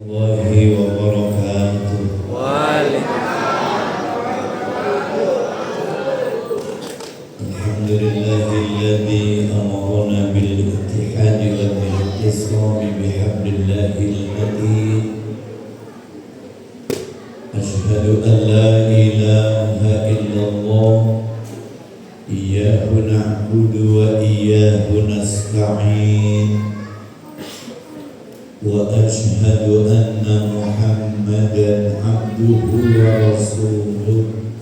Wahi wabarakatuh. Alhamdulillahilladzi amarna bil ittihadi wa bil ittisami bihablillahil matin. Ashhadu an la ilaha illallah iyyahu na'budu wa iyyahu nasta'in. Wa ashhadu anna Muhammadan abduhu wa rasuluh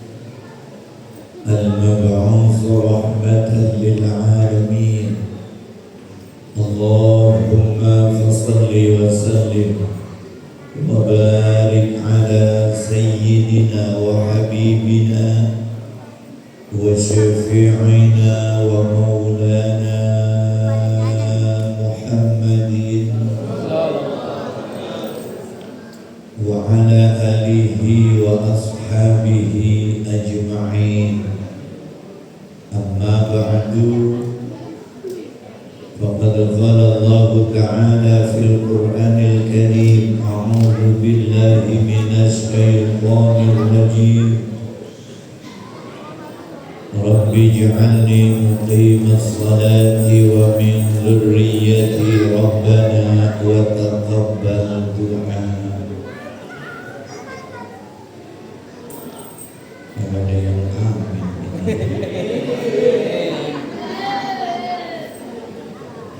al-mab'uts rahmatan lil alamin. Allahumma fassalli wa sallim wa barik ala sayyidina wa habibina wa syafi'ina wa maulana Muhammadin wa ala alihi wa ashabihi ajma'in. Amma ba'du, faqad qala Allah ta'ala fil Qur'anil Karim, a'udzu billahi minasy syaithanir rajim. Rabbi ij'alni muqimas salati wa min dzurriyyati rabbana wa taqabbal du'a. Ada yang amin.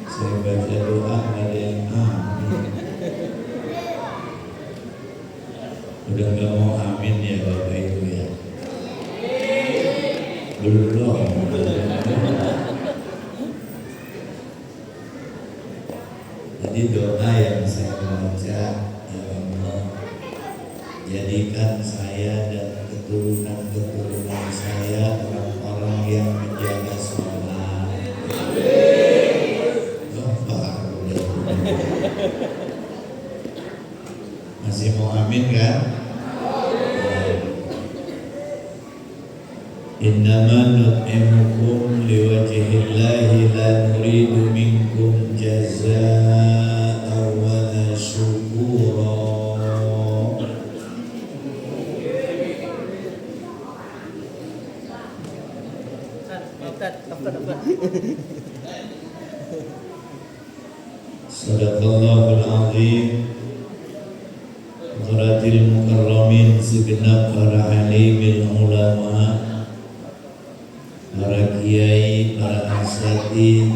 Saya baca doa ada yang amin. Udah nggak mau amin ya Bapak Ibu ya. Belum. Jadi doa yang saya baca, ya Allah, jadikan saya dan keturunan saya orang-orang yang menjaga sholat. Masih mau amin kan? Innama nut'imukum liwajhillahi la nuridu minkum jazaa'a wa la syukura. Sadaqallahul azim. Qaratil mukarramin, segenap para alimil ulama, para kiai, para asatidz,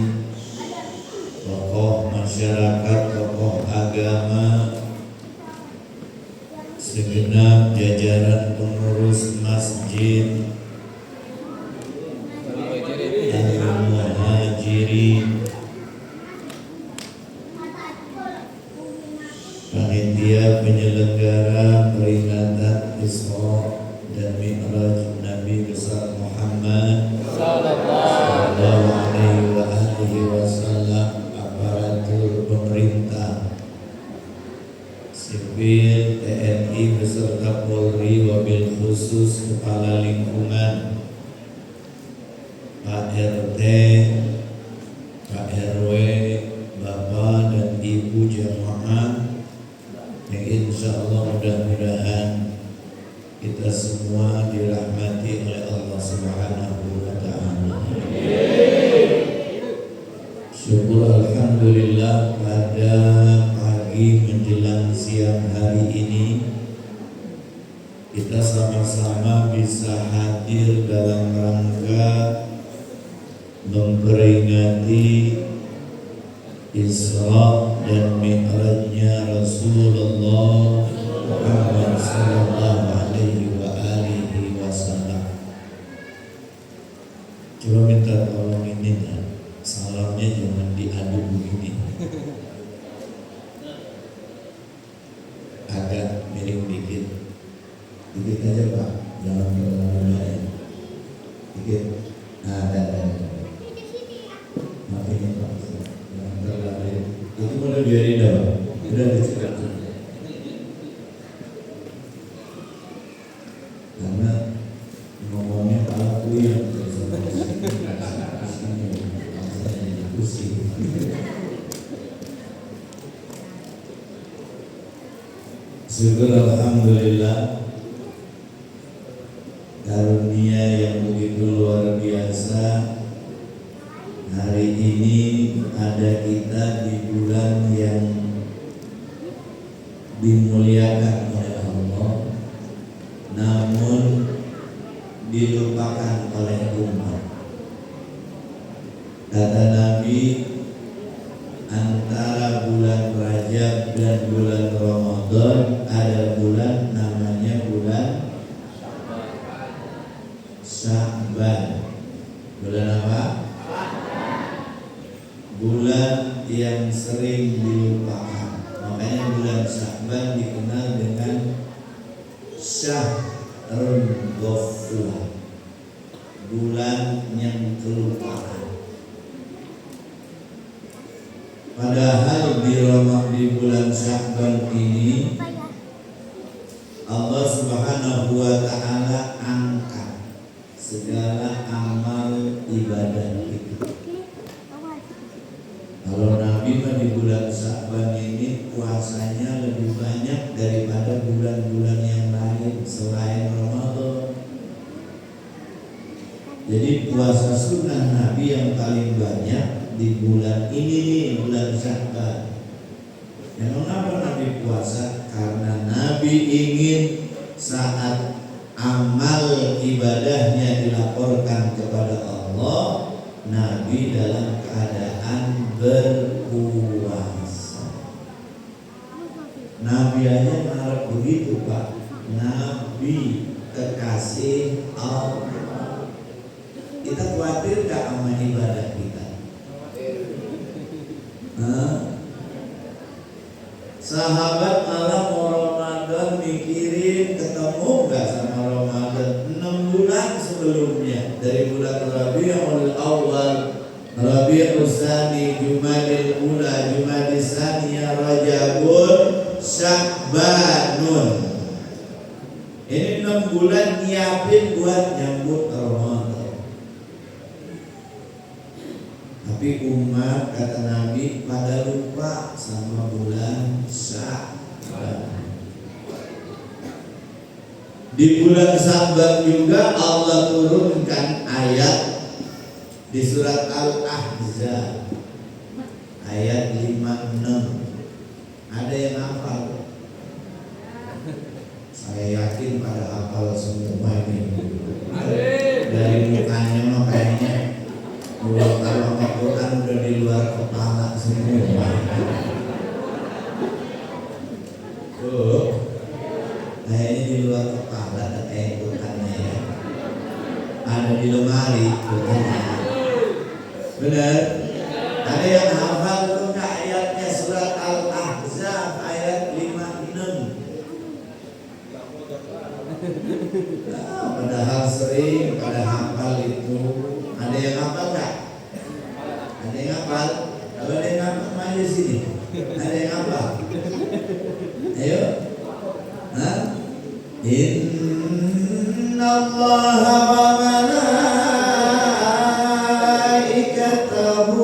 tokoh masyarakat, tokoh agama, segenap jajaran pengurus masjid, al-muhajirin, panitia penyelenggara peringatan Isra dan Mi'raj Nabi besar Muhammad sallallahu alaihi wasallam, aparatur pemerintah, sipil, TNI beserta Polri, wabil khusus kepala lingkungan, Pak RT, Pak RW, Bapak dan Ibu jamaah yang insya Allah mudah-mudahan kita semua dirahmati oleh Allah Subhanahu wa ta'ala. Syukur alhamdulillah pada pagi menjelang siang hari ini kita sama-sama bisa hadir dalam rangka memperingati Isra dan Mi'rajnya Rasulullah Muhammad sallallahu alaihi wa alihi wasallam. Coba minta tolong ini ya, salamnya jangan diadu begini, agak miring dikit aja Pak, jangan terlalu naik dikit. Nah, ada makanya Pak, jangan terlalu itu mulai biarin dong, udah dicegat karena ngomongnya aku yang pusing. Syukur alhamdulillah, karunia yang begitu luar biasa. Hari ini ada kita di bulan yang dimuliakan oleh Allah, namun dilupakan oleh umat. Kata Nabi, antara bulan Rajab dan bulan Ramadan ada bulan namanya bulan Sya'ban. Bulan apa? Bulan yang sering dilupakan. Makanya bulan Sya'ban dikenal dengan Syahrul Ghaflah, bulan yang kelupaan. Padahal di bulan Sya'ban ini Allah Subhanahu wa ta'ala angkat segala amal ibadah kita. Kalau Nabi di bulan Sya'ban ini puasanya lebih banyak daripada bulan-bulan yang lain selain Ramadan. Jadi puasa sunnah Nabi yang paling banyak di bulan ini nih, bulan Sya'ban. Yang mengapa Nabi puasa? Karena Nabi ingin saat amal ibadahnya dilaporkan kepada Allah, Nabi dalam keadaan berpuasa. Nabi aja marah begitu, Pak. Nabi kekasih Allah. Kita khawatir gak sama ibadah kita? Sahabat malah mau Ramadan mikirin ketemu gak sama Ramadan 6 bulan sebelumnya, dari bulan Rabiul Awal, Rabiul Tsani, Jumadil Ula, Jumadis Tsaniyah, Rajabun, Sya'banun. Ini 6 bulan nyiapin buat nyambut Ramadan. Tapi umat, kata Nabi, pada lupa sama bulan Sya'ban. Di bulan Sya'ban juga Allah turunkan ayat di surat Al-Ahzab ayat 56. Ada yang hafal? Saya yakin pada hafal semua ini. Dari mukanya mah kayaknya kalau Al-Quran udah di luar kepala semua. Tuh, kayaknya di luar kepala ada Qurannya ya. Ada di lemari Qurannya. Benar? Ada yang hafal tuh nggak ayatnya surat Al-Ahzab ayat 56? Nah, padahal sering pada hafal itu. Ada yang hafal nggak? Ada yang hafal? Kalau ada yang hafal maju sini. Ada yang hafal? Ayo. Hah? Inna Allaha wa malaikatahu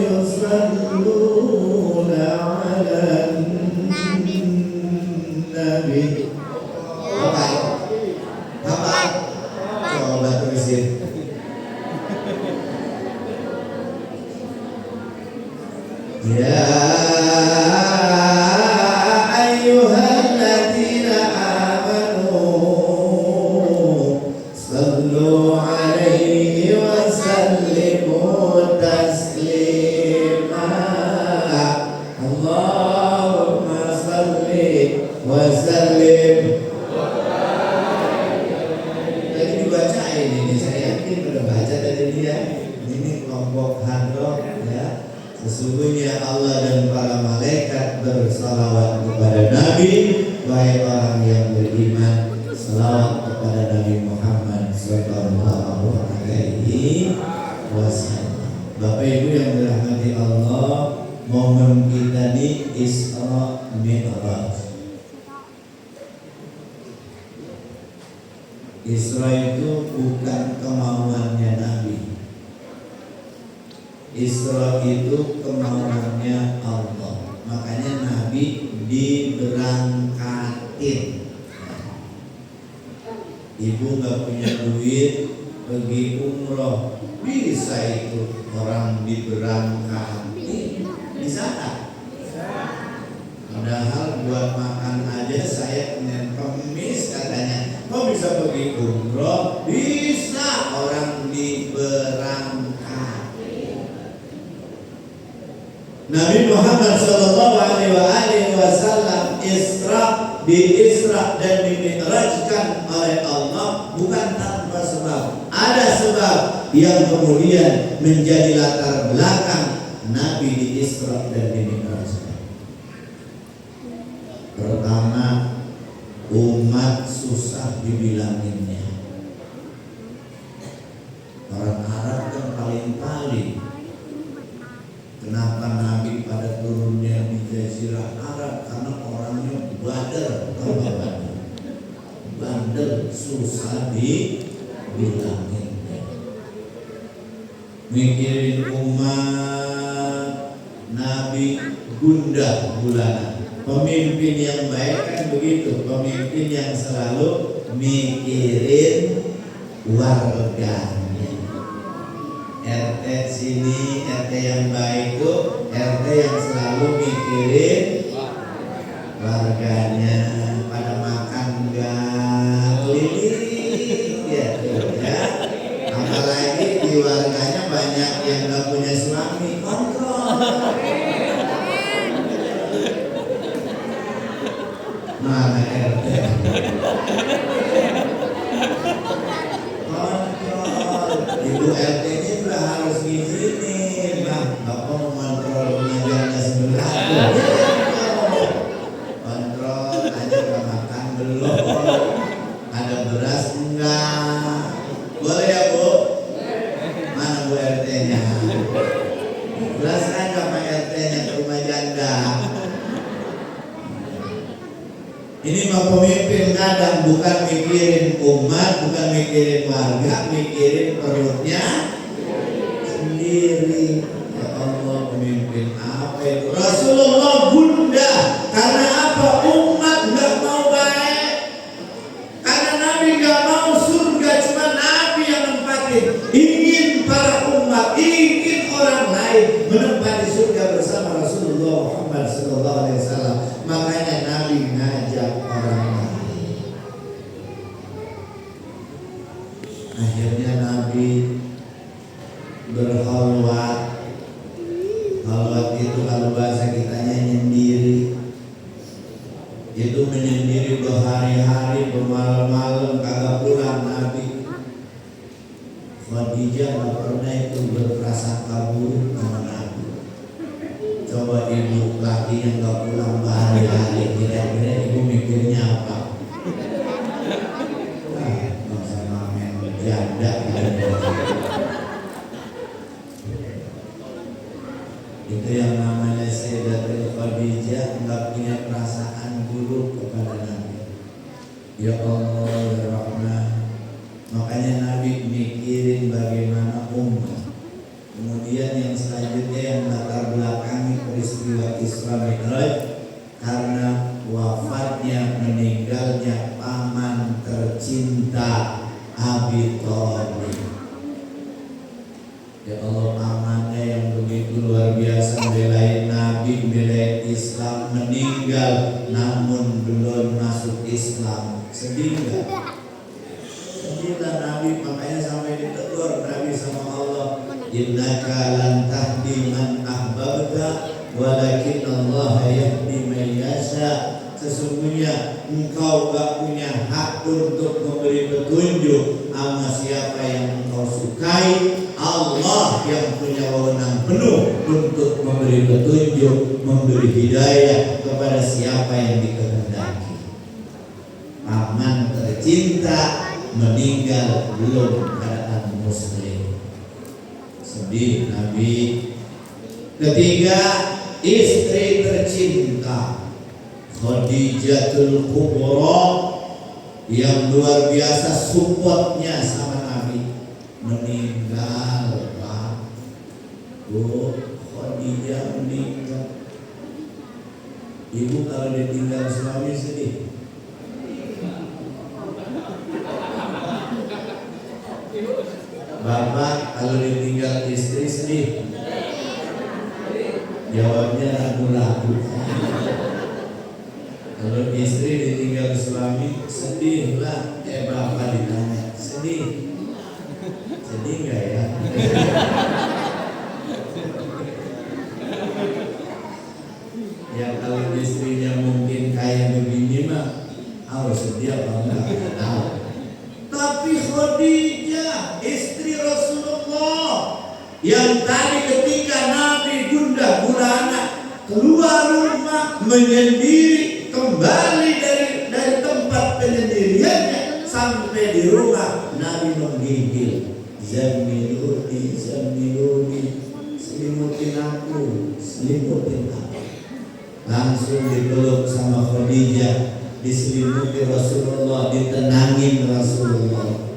yusalluna 'alan nabi. Hafal? Hafal? Coba tulisin. Ya ayyuhalladzina amanu sallu alaihi wa sallimu taslima. Allahumma salli wa sallim. Tadi dibaca ini saya yakin udah baca tadi dia. Ini kelompok hadroh ya. Sesungguhnya Allah dan para malaikat bersalawat kepada Nabi. Wahai orang yang beriman, salawat kepada Nabi Muhammad sallallahu alaihi wasallam. Bapak Ibu yang dirahmati Allah, momen kita di Isra Mi'raj. Isra itu bukan kemauannya Nabi. Isra itu kemauannya Allah. Makanya Nabi diberangkatin. Ibu nggak punya duit pergi umroh, bisa itu orang diberangkatin, bisa tak? Padahal buat makan aja saya Senin Kemis katanya, kok bisa pergi umroh? Bisa orang diberangkatin. Nabi Muhammad SAW Isra dan dimi'rajkan oleh Allah bukan tanpa sebab. Ada sebab yang kemudian menjadi latar belakang Nabi di Isra dan dimi'rajkan. Pertama, umat susah dibilanginnya. Orang Arab kan paling-paling. Kenapa Nabi pada turunnya di Jazirah Arab? Karena orangnya bandel, susah dibilangin. Mikirin umat, Nabi gundah gulana. Pemimpin yang baik kan begitu, pemimpin yang selalu mikirin warganya. RT sini, RT yang baik itu RT yang selalu mikirin warganya. Pada makan enggak keliling ya. Apalagi di warganya banyak yang enggak punya suami, kontrol. Mana RT? Kontrol. Ibu RT-nya juga harus ngizinin, Bang. Bapak mau kontrol pengajarnya sebelah. Kontrol aja udah makan belum? Ada beras enggak? Boleh ya, Bu? Mana Bu RT-nya? Beras aja Pak RT-nya ke rumah janda. Ini mah pemimpin kadang bukan mikirin umat, bukan mikirin warga, mikirin perutnya sendiri. Ya Allah, pemimpin apa itu? Rasulullah bunda. Karena apa? Umat nggak mau baik. Karena Nabi nggak mau surga, cuma Nabi yang nempatin. Ingin para umat, ingin orang lain menempati surga bersama Rasulullah Muhammad SAW. Makanya Nabi ngajak orang lain. Akhirnya Nabi berkhalwat. Khalwat itu kalau bahasa kitanya nyendiri. Itu menyendiri berhari-hari, bermalam-malam, kagak pulang Nabi. Khadijah gak pernah itu berprasangka buruk sama Nabi. Coba ibu laki yang gak pulang berhari-hari, kira-kira ibu mikirnya apa? Gak sama men janda. Itu yang namanya Sayyidatul Khadijah nggak punya perasaan buruk kepada Nabi. Ya Allah ya Rahman. Makanya Nabi mikirin bagaimana umat. Kemudian yang selanjutnya yang latar belakangi peristiwa Isra Mi'raj, karena wafatnya, meninggalnya paman tercinta Abi Thalib. Ya Allah, pamannya yang begitu luar biasa belain Nabi, belain Islam, meninggal namun belum masuk Islam. Sedih enggak? Sedihlah Nabi, makanya sampai ditegur Nabi sama Allah, innaka lan tahdi man ahbabta walakin Allah yahdi man yasha. Sesungguhnya engkau gak punya hak untuk memberi petunjuk sama siapa yang engkau sukai. Allah yang punya wewenang penuh untuk memberi petunjuk, memberi hidayah kepada siapa yang dikehendaki. Paman tercinta meninggal belum keadaan muslim. Sedih Nabi. Ketiga, istri tercinta Khadijatul Kubra yang luar biasa supportnya sama Nabi, meninggal. Pak, Bu Khadijah meninggal. Ibu kalau ditinggal suami sedih. Bapak kalau ditinggal istri sedih. Jawabnya ragu-ragu. Kalau istri ditinggal suami sedih lah. Bapak ditanya sedih. Sedih nggak ya? Ya kalau istrinya mungkin kayak begini mah harus sedih apa enggak? Tahu. Tapi Khadijah istri Rasulullah yang tadi ketika Nabi gundah gulana keluar rumah menyendiri kembali dari tempat penyendiriannya sampai di rumah Nabi menggigil, zamiluni selimutin aku. Langsung dipeluk sama Khadijah, diselimuti Rasulullah, ditenangin Rasulullah.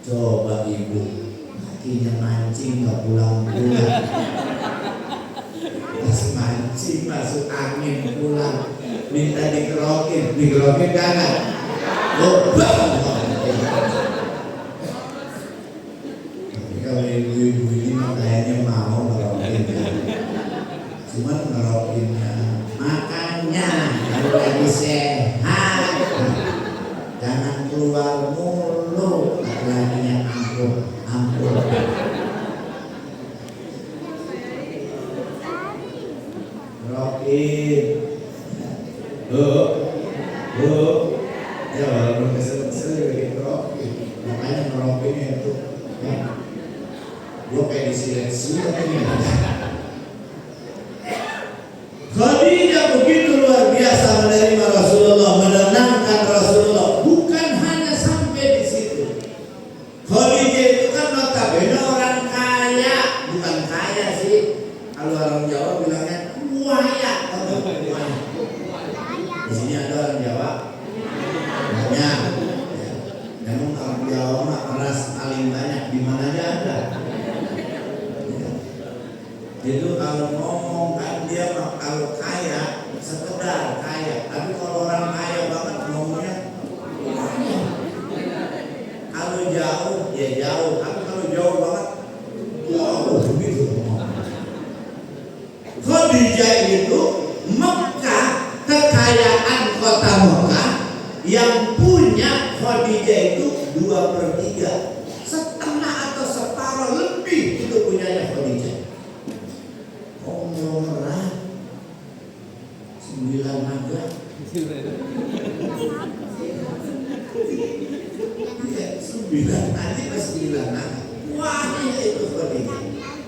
Coba ibu, kakinya mancing nggak pulang-pulang, pas mancing masuk angin pulang, minta dikerokin kanan, lobang. Tapi kalau ibu-ibu ini kayaknya mau ngerokin, cuman ngerokinnya makannya kalau lagi sehat, jangan keluar mulu, lagi yang ampun. Ngerokin, ya walaupun kesel-kesel juga ngerokin, makanya ngerokinnya itu, ya, gua kayak disilet-silet ini. Khadijah begitu luar biasa menerima Rasulullah, menenangkan Rasulullah. Bukan hanya sampai di situ. Khadijah itu kan notabene orang kaya, bukan kaya sih. Kalau orang Jawa bilangnya kuaya atau kuaya. Di sini ada orang Jawa banyak. Memang orang Jawa mah keras paling banyak, di mana aja ada. Itu kalau ngomong kan dia kalau kaya sekedar kaya, tapi kalau orang kaya banget ngomongnya kalau jauh ya jauh, tapi kalau jauh banget jauh begitu. Khadijah itu Mekah, kekayaan kota Mekah yang punya Khadijah itu 2/3, setengah atau separuh lebih itu punyanya Khadijah. Konglomerat 9 naga, 9 nanti pas 9 naga. Wah itu Khadijah.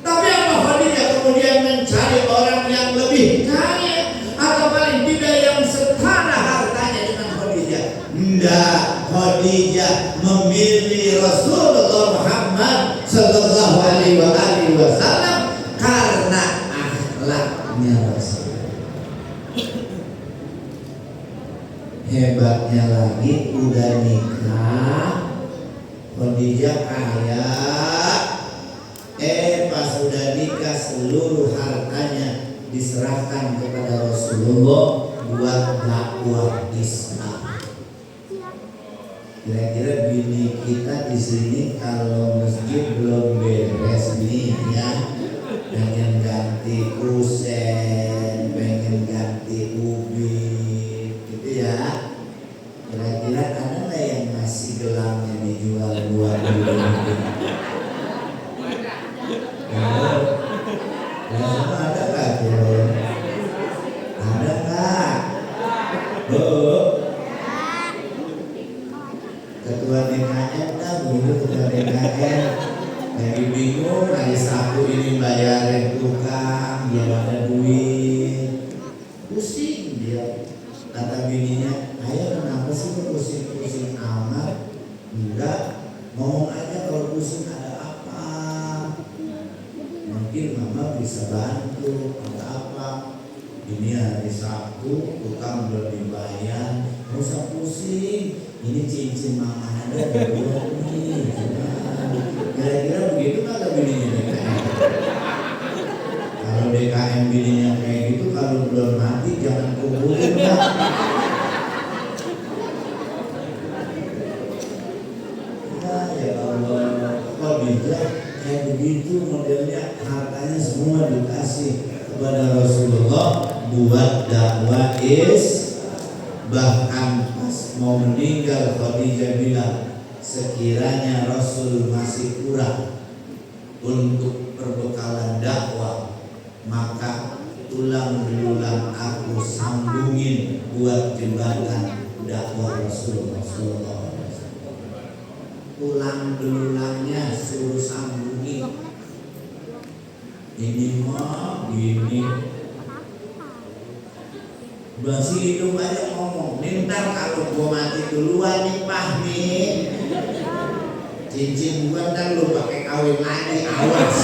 Tapi apa Khadijah kemudian mencari orang yang lebih kaya atau paling tidak yang setara hartanya dengan Khadijah? Tidak, Khadijah memilih Rasulullah Muhammad Sallallahu Alaihi Wasallam karena akhlaknya Rasul. Hebatnya lagi udah nikah, Khadijah kaya, pas udah nikah seluruh hartanya diserahkan kepada Rasulullah buat dakwah Islam. Kira-kira bini kita di sini kalau masjid belum beres nih ya, pengen ganti kusen, pengen ganti ubin, gitu ya. Kira-kira ada nggak yang ngasih gelangnya dijual buat ubin? Ada nggak tuh? Ada nggak? Ketua DKM dah begitu, ketua DKM lagi bingung, hari Sabtu ini bayarin tukang, belum ada duit, pusing dia. Kata bininya, ayo kenapa sih pusing-pusing amat? Enggak, ngomong aja kalau pusing ada apa. Mungkin mama bisa bantu, ada apa. Ini hari Sabtu, tukang belum dibayar, nggak usah pusing. Ini cincin mama ada dua nih. Kira-kira begitu kagak bininya DKM? Kalau DKM bininya kayak gitu, kalau belum mati jangan kumpulin. Ya Allah, kok bijak kayak begitu modelnya, hartanya semua dikasih kepada Rasulullah buat dakwah bahkan pas mau meninggal Khadijah bilang sekiranya Rasul masih kurang untuk perbekalan dakwah maka tulang belulang aku sambungin buat jembatan dakwah Rasulullah SAW. Tulang belulangnya suruh sambungin. Ini mah gini. Masih hidup aja ngomong. Ntar kalau gua mati duluan nih Fahmi, cincin gua ntar lu pakai kawin lagi, awas.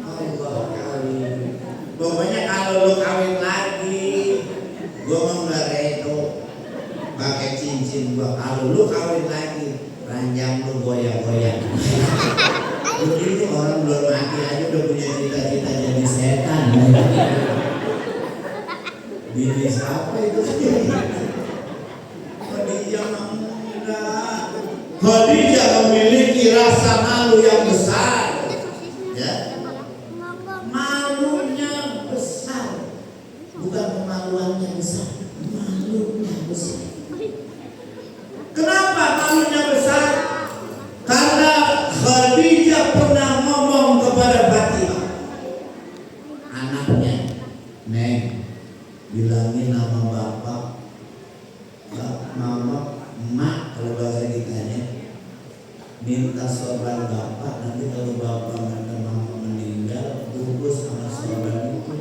Allah kawin. Pokoknya kalau lu kawin lagi, gua mau nggak redo pakai cincin gua. Kalau lu kawin lagi, ranjang lu goyang-goyang. Begitu orang belum mati aja udah punya cita-cita jadi setan. Bini siapa itu? Khadijah enggak. Khadijah memiliki rasa malu yang besar. Ya. Malunya besar. Bukan kemaluannya besar. Malunya besar. Kenapa malunya besar? Karena Khadijah pernah ngomong kepada Fatimah, anaknya, Neng, bilangin nama bapak, mama, emak kalau bahasa kitanya, minta sorban bapak. Nanti kalau bapak dan mama meninggal, bungkus sama sorban itu.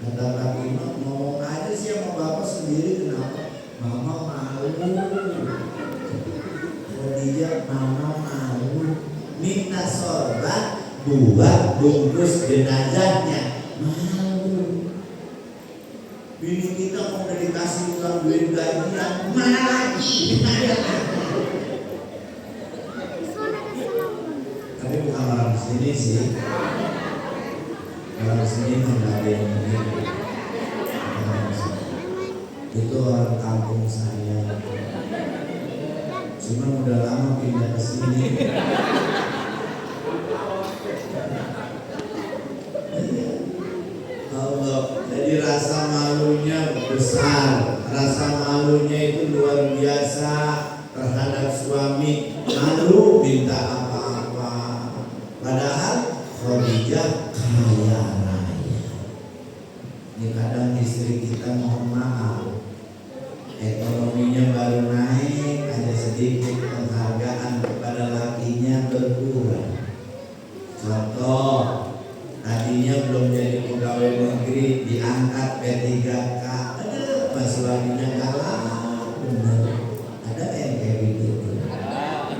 Kata Fatimah, ngomong aja sih sama bapak sendiri, kenapa? Mama malu. Khadijah, mama malu minta sorban buat bungkus jenazahnya, malu. Bini kita mau dikasih uang duit gajian, mana lagi? Tapi bukan orang sini sih, orang sini nggak ada yang begini. Itu orang kampung saya. Cuma udah lama pindah ke sini. Allah, jadi rasa malunya besar, rasa malunya itu luar biasa terhadap suami. Malu minta apa-apa. Padahal Khadijah kaya raya. Ini kadang istri kita mohon maaf, ekonominya baru naik, ada sedikit penghargaan kepada lakinya berkurang. Contoh, tadinya belum jadi pegawai negeri, diangkat P3K. Aduh, pas suaminya kalah, bener. Ada yang kayak begitu.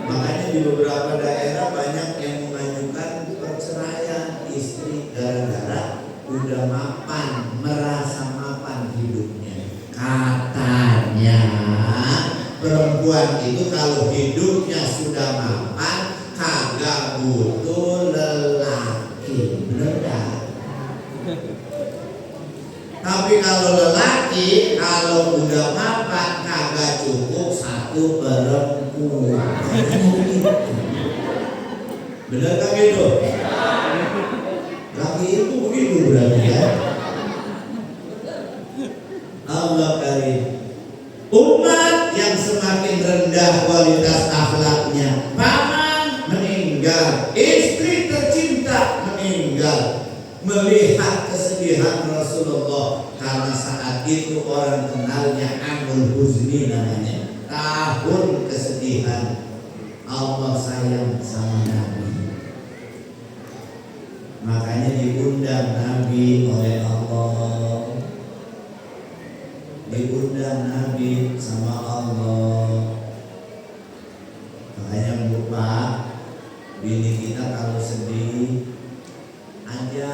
Makanya di beberapa daerah banyak yang mengajukan perceraian istri gara-gara udah mapan, merasa mapan hidupnya. Katanya perempuan itu kalau hidupnya sudah mapan kagak butuh lelaki, bener gak? Tapi kalau lelaki kalau udah mapan kagak cukup satu perempuan. Bener gak gitu? Laki itu begitu berarti ya. Allah karim. Umat yang semakin rendah kualitas akhlaknya, paman meninggal, istri tercinta meninggal, melihat kesedihan Rasulullah karena saat itu orang kenalnya Amul Huzni namanya, tahun kesedihan. Allah sayang sama Nabi, makanya diundang Nabi oleh Allah, diundang Nabi sama Allah. Makanya lupa bini kita kalau sedih aja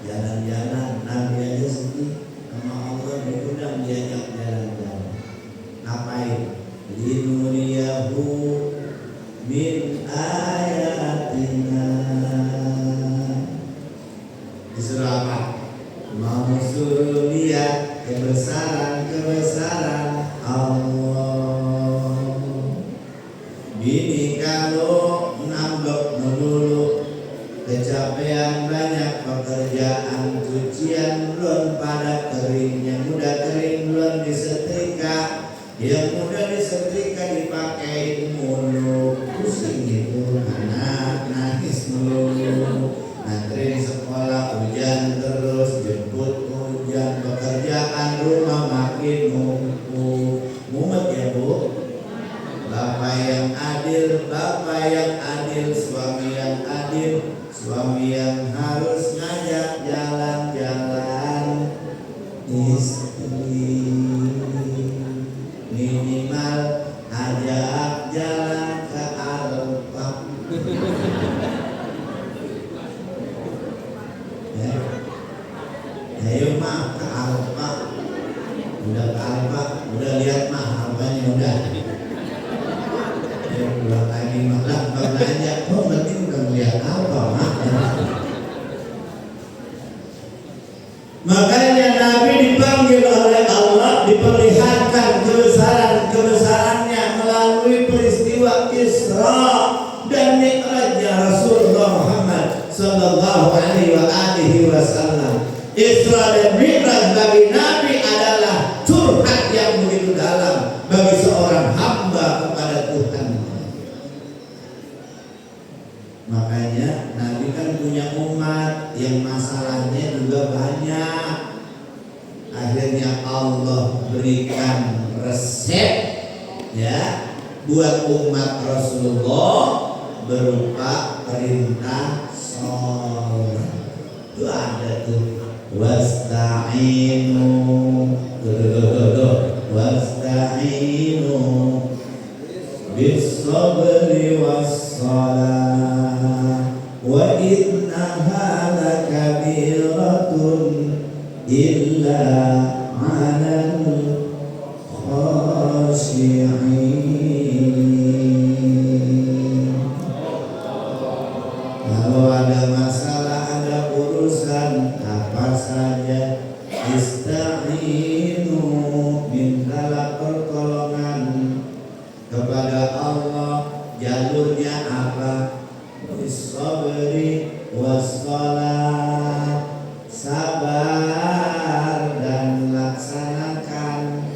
jalan-jalan, Nabi aja sedih sama Allah diundang diajak jalan-jalan. Ngapain? Linuriyahu min ayatina. Di surah Kamu suruh lihat kebesaran Allah. Bini kalau nambok melulu, kecapean banyak pekerjaan, cucian belum pada kering, yang mudah kering belum disetrika, yang mudah disetrika dipakai mulu, pusing itu anak nangis mulu, antri di sekolah hujan terus, jemput hujan, pekerjaan rumah makin mumet ya Bu. Bapak yang adil, suami yang adil, suami yang harus ngajak jalan-jalan istri, minimal ajak jalan ke Alfa. Ya, ayo mah ke Alfa, udah ke Alfa, udah lihat mah Alfanya udah. Pulang lagi malah belanja, oh berarti bukan melihat apa mak. Makanya Nabi dipanggil oleh Allah, diperlihatkan kebesarannya melalui peristiwa Isra dan Mi'rajnya Rasulullah Muhammad sallallahu alaihi wasallam. Isra dan Mi'raj bagi Nabi adalah curhat yang begitu dalam bagi seorang hamba kepada Tuhan. Makanya Nabi kan punya umat yang masalahnya juga banyak. Akhirnya Allah berikan resep ya buat umat Rasulullah berupa perintah sholat. Itu ada tuh, wasta'inu wasta'inu bis-sabri was-salah wa innaha lakabiratun illa 'alal khashi'in. Kalau ada masalah, ada urusan apa saja, ista'inu, mintalah pertolongan kepada Allah. Jalurnya apa? Bis-sabri was-salat, sabar dan laksanakan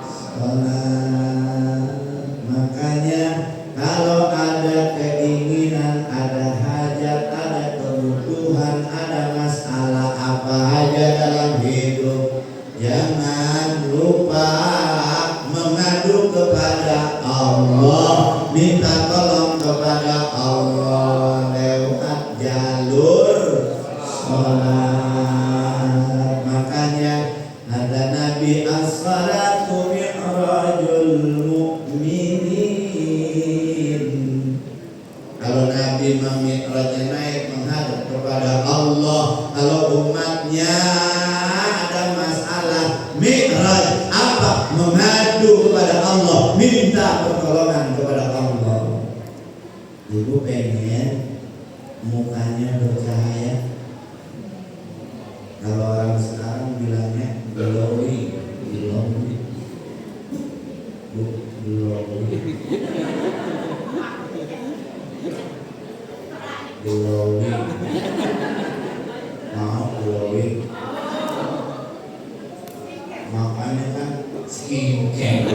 salat. Makanya kalau ada keinginan, ada hajat, ada kebutuhan, ada masalah apa aja dalam hidup, jangan lupa mengadu kepada Allah, minta tolong kepada Allah lewat jalur sholat. Makanya ada Nabi as-salatu mi'rajul mu'minin. Kalau Nabi mi'rajnya naik menghadap kepada Allah, kalau umatnya ada masalah, mi'raj apa? Mengadu kepada Allah, minta pertolongan kepada Allah. Ibu pengen mukanya bercahaya. Kalau orang sekarang bilangnya glowing, glowing, glowing, maaf glowing. Makanya kan skincare.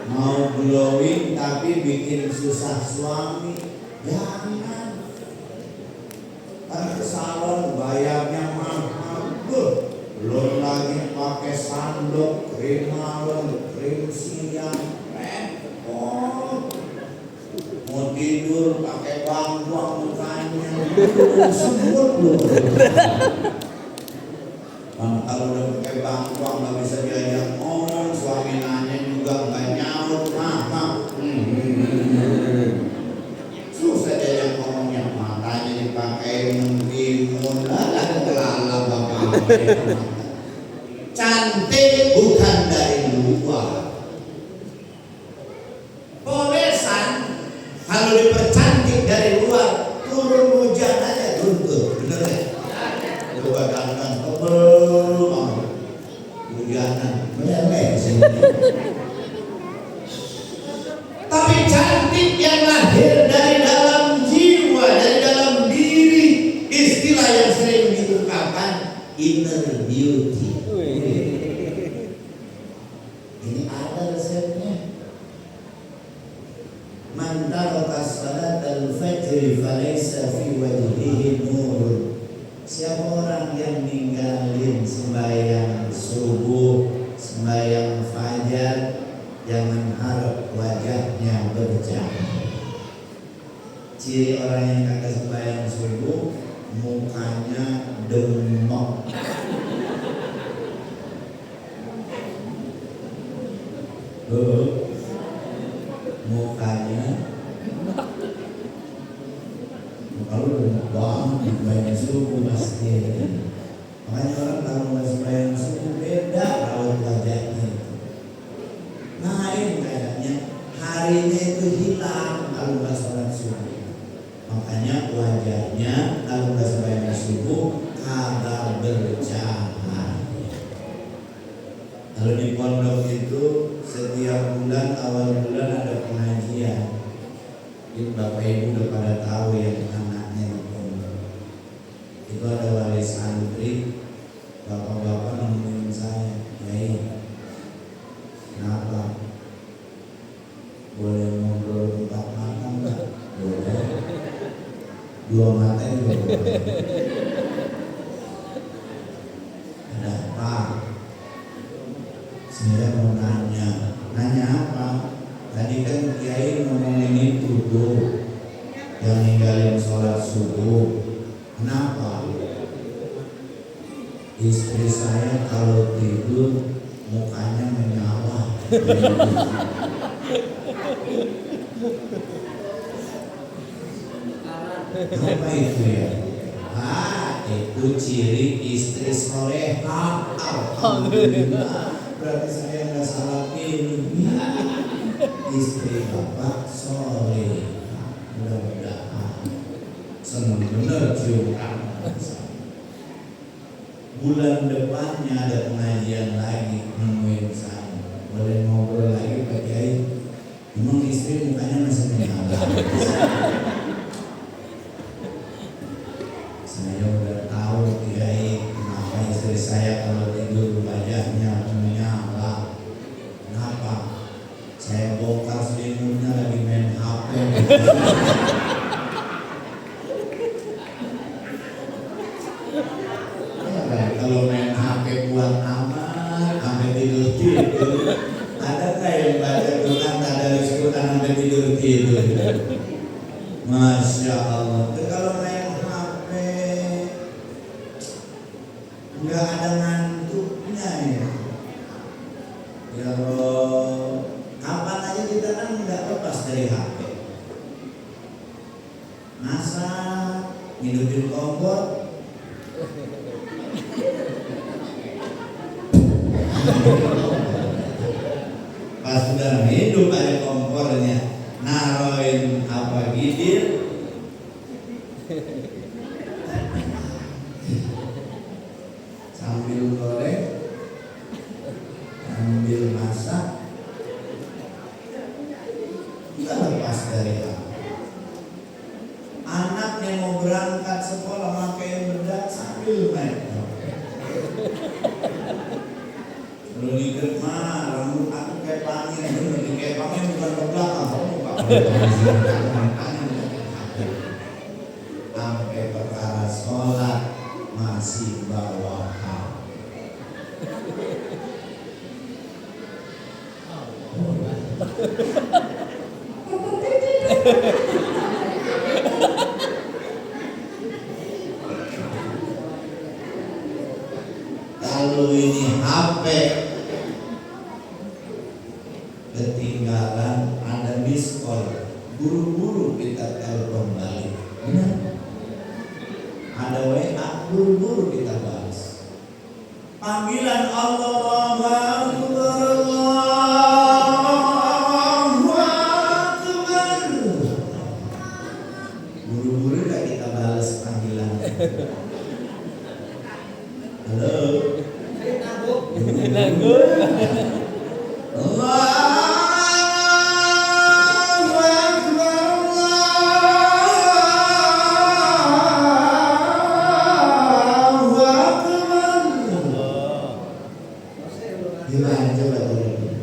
Mau glowing tapi bikin susah suami, jangan. Kan ke salon bayarnya mahal, belum lagi pakai sandok, krim malam, krim siang, repot. Mau tidur pakai bangkuang mukanya, semut loh. Kalau udah pakai bangkuang nggak bisa diajak ngomong, suami nanya juga nggak nyaut, susah diajak ngomongnya, matanya dipakai mentimun, lala bapak. Cantik bukan dari luar. Polesan kalau dipercantik dari luar, turun hujan aja runtuh, bener ya? Coba katakan tebel banget. Hujanan meleleh sini. Tapi cantik yang lahir dari dalam jiwa, dari dalam diri. Istilah yang sering diungkapkan inner beauty. Ini ada resepnya. Man taraka salatal fajr falaysa fi wajhihi nur. Siapa orang yang ninggalin sembahyang subuh, sembahyang fajar, jangan harap wajahnya bercahaya. Ciri orang yang kagak sembahyang subuh, mukanya demok. Mukanya kalau demok banget sembahyang subuh pasti. Makanya orang kalau nggak sembahyang subuh beda raut wajahnya. Lain kayaknya harinya itu hilang kalau nggak sholat subuh. Makanya wajahnya kalau nggak sembahyang subuh kagak bercahaya. Kalau di pondok itu setiap bulan awal bulan ada pengajian. Itu bapak ibu udah pada tahu yang anaknya di pondok. Itu ada wali santri, bapak-bapak nemuin saya, Yai, kenapa? Boleh ngobrol tempat makan nggak? Boleh. Dua mata juga boleh. Ada apa? Saya mau nanya. Nanya apa? Tadi kan Kiai ngomongin itu tuh, yang ninggalin sholat subuh. Kenapa? Istri saya kalau tidur mukanya menyala. Apa itu ya? Itu ciri istri soleha. Alhamdulillah. Berarti saya nggak salah pilih. Istri bapak soleha. Mudah-mudahan senang bener cium tangan. Bulan depannya ada pengajian lagi, nemuin saya. Boleh ngobrol lagi Pak Kiai? Memang istri mukanya masih menyala. Saya udah tahu Kiai kenapa istri saya kalau tidur wajahnya menyala. Kenapa? Saya bongkar selimutnya lagi main HP. Kalau main HP buat aman, sampai tidur. Ada nggak yang baca Quran dari Quran sampai tidur? Masya Allah. Kalau main HP nggak ada ngantuknya ya. Ya kapan aja kita kan nggak lepas dari HP. Masak, ngidupin kompor. Pas sudah hidup ada kompornya, naroin apa gidir, sambil goreng, sambil masak, kita lepas dari apa. Anak yang mau berangkat sekolah pakai bedak sambil main. Lu nikah mah rambut aku kayak pangi, kayak pangi bukan ke belakang, sampai perkara sholat masih bawa Kalau ini HP ketinggalan, ada miss call, buru-buru kita telepon balik. Ada WA, buru-buru kita balas. Panggilan Allahu Akbar, Allahu Akbar. Buru-buru kita balas panggilan. Halo. Nanggut. Allahu Akbar, Allahu Akbar. Gimana coba tadi?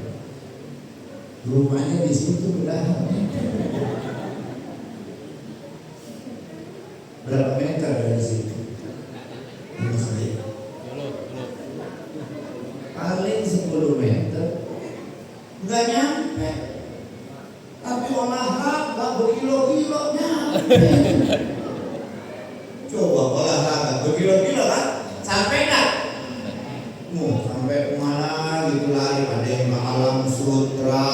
Rumahnya di situ udah. Berapa meter dari situ? Ini saya. Paling 10 meter. Enggak nyampe. Tapi olahraga gak berkilo-kilo nyampe. Coba olahraga berkilo-kilo kan? Sampai gak? Sampai kemana gitu lari. Ada yang malam sutra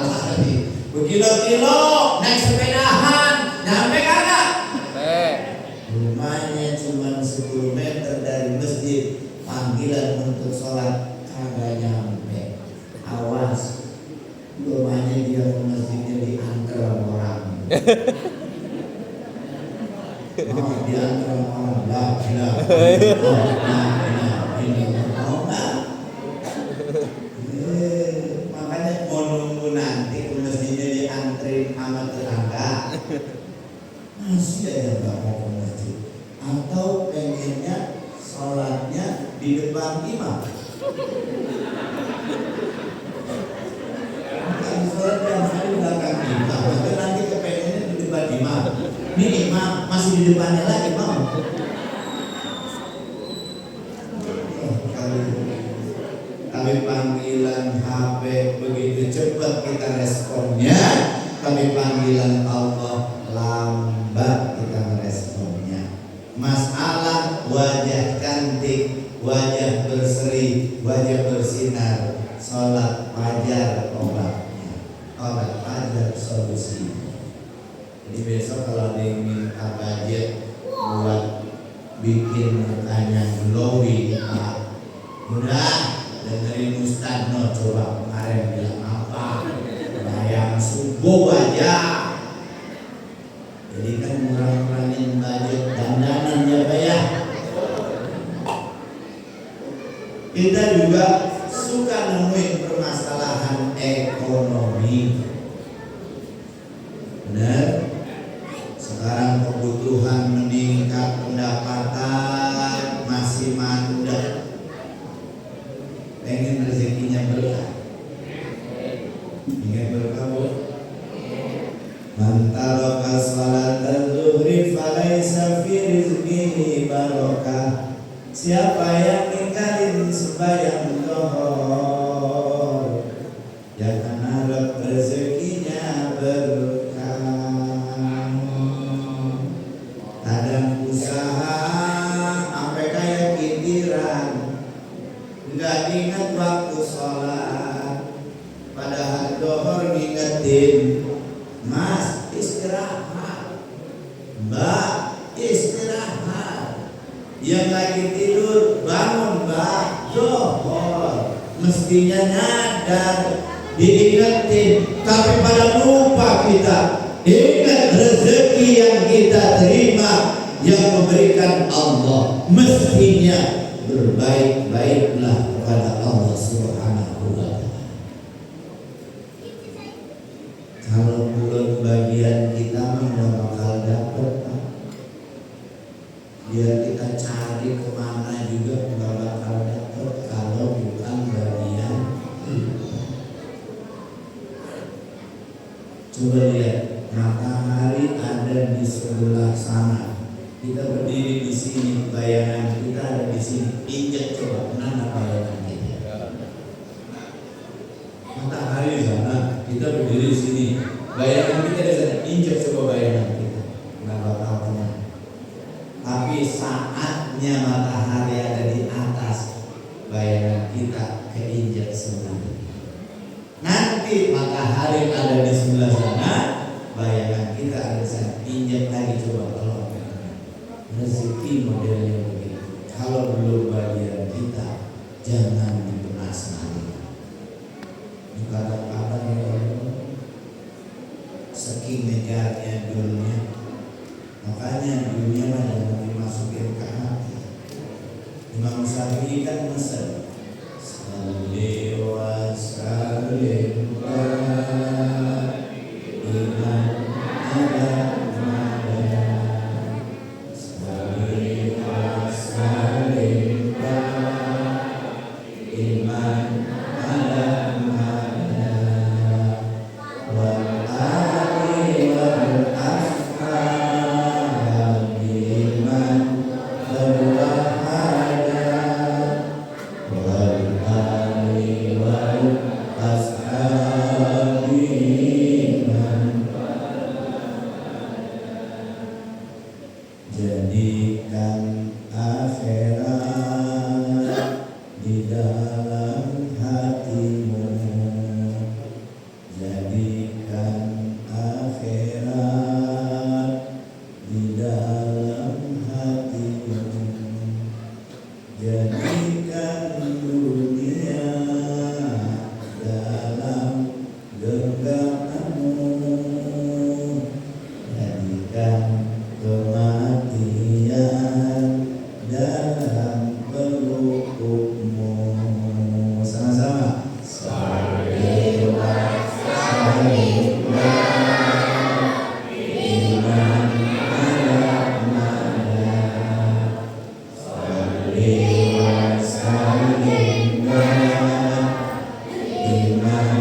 lari berkilo-kilo naik sepedahan. Nyampe kagak? Rumahnya cuma 10 meter dari masjid. Panggilan untuk sholat kagak nyampe. Awas, rumahnya dia ke masjidnya diantar sama orang. Diantar sama orang. Makanya mau nunggu nanti ke masjidnya diantrin sama tetangga. Masih ada nggak mau ke masjid? Atau pengennya sholatnya di depan imam? Bukan sholat yang hari di belakang imam, tapi nanti kepengennya di depan imam. Ini imam masih di depannya lagi imam. Kami panggilan HP begitu cepat kita responnya, tapi panggilan Allah lambat kita meresponnya. Masalah wajah cantik, wajah berseri, wajah bersinar, sholat fajar obatnya, obat fajar solusinya. Jadi besok kalau ada yang minta budget buat bikin mukanya glowing, udah dengerin Ustadz no, coba kemarin bilang apa? Bayang subuh aja. Jadi kan ngurang-ngurangin budget dandanan ya Pak ya. Kita juga suka nemuin permasalahan ekonomi. Benar? Sekarang kebutuhan meningkat, pendapatan masih mandek. Pengen rezekinya berkah. Ingin berkah Bu? Man taraka salatan zuhri falaysa fi rizqihi barokah. Siapa yang ninggalin sembahyang zuhur, jangan harap rezekinya berkah. Kadang usaha sampai kayak kintiran, enggak ingat waktu sholat, padahal zuhur ngingetin, Mas istirahat, Mbak istirahat. Yang lagi tidur bangun Mbak, zuhur. Mestinya nyadar, diingetin, tapi pada lupa kita. Ingat rezeki yang kita terima yang memberikan Allah. Mestinya berbaik-baiklah kepada Allah Subhanahu wa ta'ala. Kalau belum bagian kita nggak bakal dapat, biar kita cari kemana juga nggak bakal dapat kalau bukan bagian. Coba lihat, matahari ada di sebelah sana. Kita berdiri di sini, bayangan kita ada di sini. Injak coba, mana bayangan kita? Matahari di sana, kita berdiri di sini. Bayangan kita di sana, injak coba bayangan kita. Nggak bakal kena. Tapi saatnya matahari ada di atas, bayangan kita keinjak sendiri. Nanti matahari ada di sebelah sana, bayangan kita ada di sana. Injak lagi coba kalau rezeki modelnya begitu. Kalau belum bagian kita, jangan diperas lagi. Kadang-kadang ya saking negarnya dunia, makanya dunia jangan dimasukin ke hati. Imam Syafi'i kan mesen salli wa sallim iman ala Muhammad salli wa sallim iman ala Muhammad wal ali wal ashab iman jadikan akhirat di dalam hatimu, jadikan akhirat di dalam hatimu, jadikan dunia dalam genggamanmu, jadikan kematian dalam pelukmu. Sama-sama. Salli wa sallim iman ala Muhammad. Salli wa sallim iman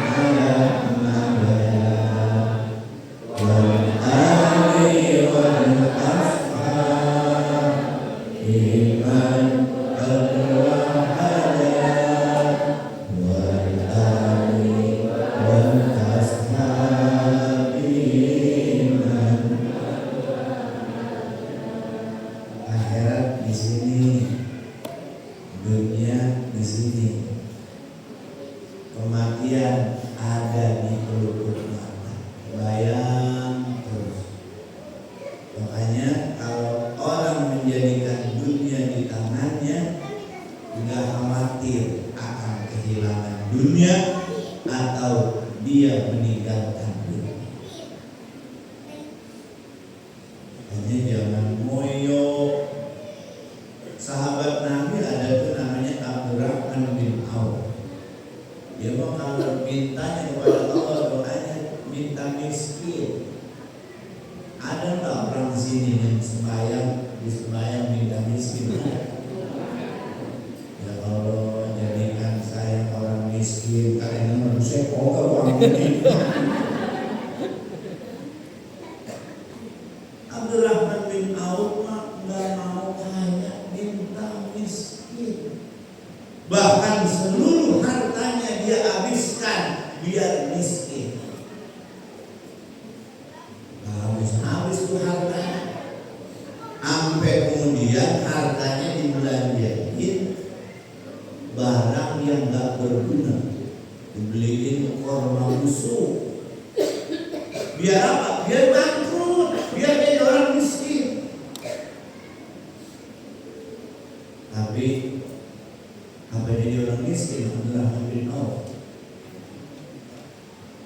ala Muhammad wal ali wal ashab iman al-wahadat wal ali wal ashab iman. Akhirat di sini, dunia di sini, kematian ada di pelupuk mata. Bayang terus. Makanya kalau orang menjadikan dunia di tangannya, nggak khawatir akan kehilangan dunia atau dia meninggalkan dunia. Hanya jangan ngoyo. Sahabat Nabi ada tuh namanya Abdurrahman bin Auf. Dia mau kalau mintanya kepada Allah, doanya minta miskin. Ada nggak orang di sini yang sembahyang minta miskin? Ya Allah, jadikan saya orang miskin. Karena manusia kok orang ini. Abdurrahman bin Auf nggak mau kaya, minta miskin. Bahkan seluruh hartanya dia habiskan biar miskin. Habis itu hartanya, sampai kemudian hartanya dibelanjain barang yang gak berguna, dibeliin korma busuk. Biar apa? Biar bangkrut, biar jadi orang miskin. Tapi apa jadi orang miskin? Abdurrahman bin Auf.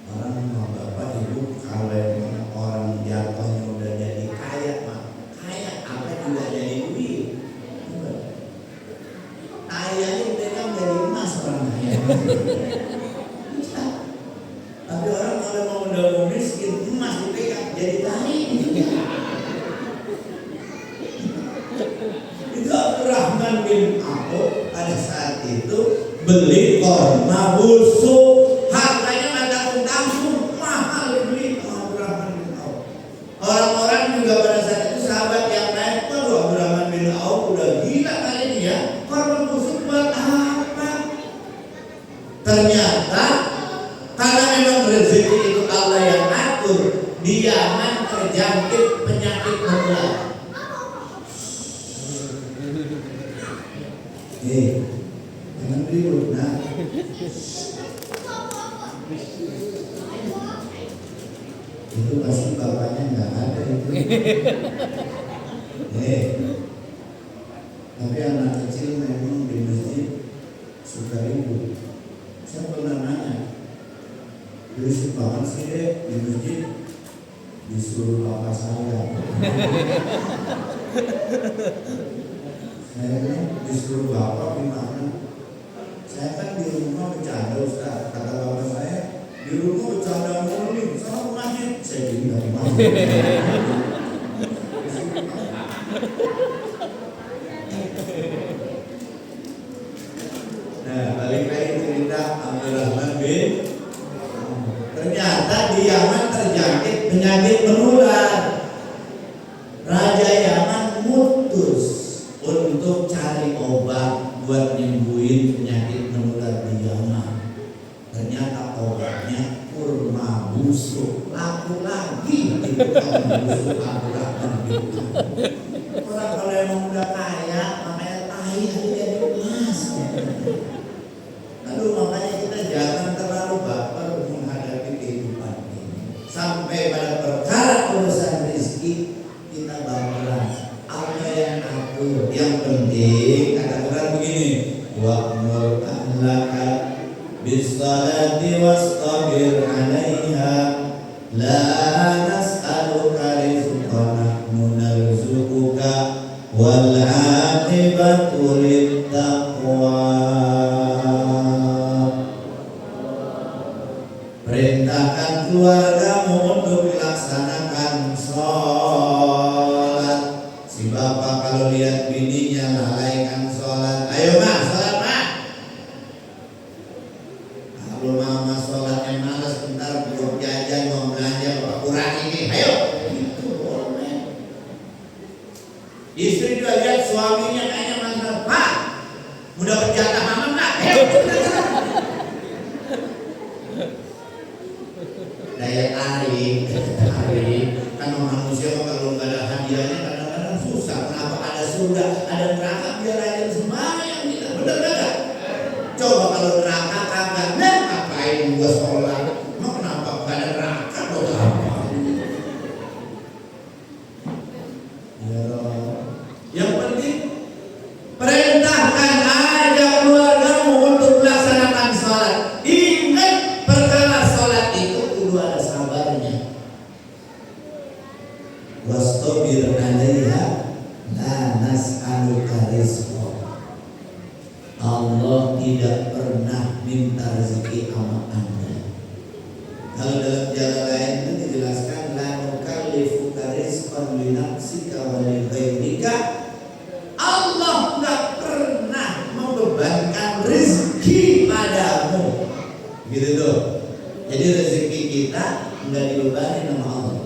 Orang mau bapak ibu kalau orang jatuhnya udah jadi kaya, mah kaya apa juga jadi duit. Kaya ini mereka menjadi emas orang kaya. Tapi orang kalau mau udah mau miskin, emas dipegang jadi tai. Itu Abdurrahman bin Auf pada saat itu beli korma busuk, harganya nggak tanggung-tanggung, mahal dibeli. Abdurrahman bin Auf. Orang-orang juga pada saat itu sahabat yang naik, waduh Abdurrahman bin Auf udah gila kali ini ya, korma busuk buat apa? Ternyata karena memang rezeki itu Allah yang atur, dia terjangkit penyakit menular. Jangan ribut, nah. Itu pasti bapaknya nggak ada itu. Tapi anak kecil memang di masjid suka ribut. Saya pernah nanya, berisik banget sih deh di masjid, disuruh bapak saya. Saya disuruh bapak gimana? Saya kan di rumah bercanda Ustaz. Kata bapak saya, di rumah bercanda mulu nih, sama masjid. Saya bilang dari mana? Nah, balik lagi cerita Abdurrahman bin. Ternyata di Yaman terjangkit penyakit menular. Raja Yaman mutus untuk cari obat buat nyembuhin penyakit menular di Yaman. Ternyata obatnya kurma busuk. Laku lagi itu kan busuk Abdurrahman bin. Orang kalau emang udah kaya, makanya tai aja jadi emas. Lalu makanya kita jangan terlalu baper menghadapi kehidupan ini. Sampai pada perkara urusan rezeki kita baperan. Apa yang atur? Yang penting kata Quran begini, wa'mur ahlaka bis-salati wastabir 'alaiha la nas'aluka rizqan nahnu narzuquka wal 'aqibatu lit-taqwa. Perintahkan keluargamu untuk melaksanakan sholat. Si bapak kalau lihat bininya lalaikan sholat, ayo mah sholat mah. Kalau mama sholatnya malas, bentar belum jajan mau belanja bapak kurangi nih, ayo. Itu boleh. Istri juga lihat suaminya kayaknya malas, pak, udah berjatah mama nggak? Ayo. Daya tarik kan manusia kalau nggak ada hadiahnya kadang-kadang susah. Kenapa ada surga, ada neraka, biar aja sembahyang kita, bener nggak? Coba kalau neraka kagak, nah ngapain gua sholat? Mau kenapa nggak ada neraka buat apa? Ya, yang penting perintahkan aja keluargamu untuk melaksanakan sholat. Ingat perkara sholat itu kudu ada sabarnya. Wastabir 'alaiha la nas'aluka rizqan. Allah tidak pernah minta rezeki sama Anda. Kalau dalam jalan lain itu dijelaskan la nukallifuka rizqan li nafsika wa li ghairika. Allah enggak pernah membebankan rezeki padamu. Gitu tuh. Jadi rezeki kita enggak dibebani sama Allah.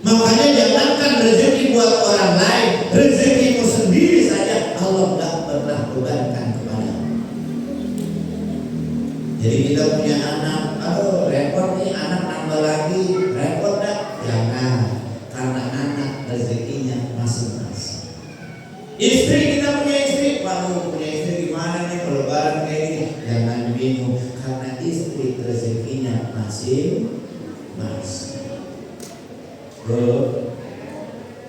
Makanya jangankan rezeki buat orang lain, rezekimu sendiri saja Allah enggak pernah bebankan kepadamu. Jadi kita punya anak, aduh repot nih anak nambah lagi, repot dah. Jangan, karena anak rezekinya masing-masing. Istri kita punya istri, waduh punya istri gimana nih kalau lebaran kayak gini? Jangan bingung, karena istri rezekinya masing-masing. Bro,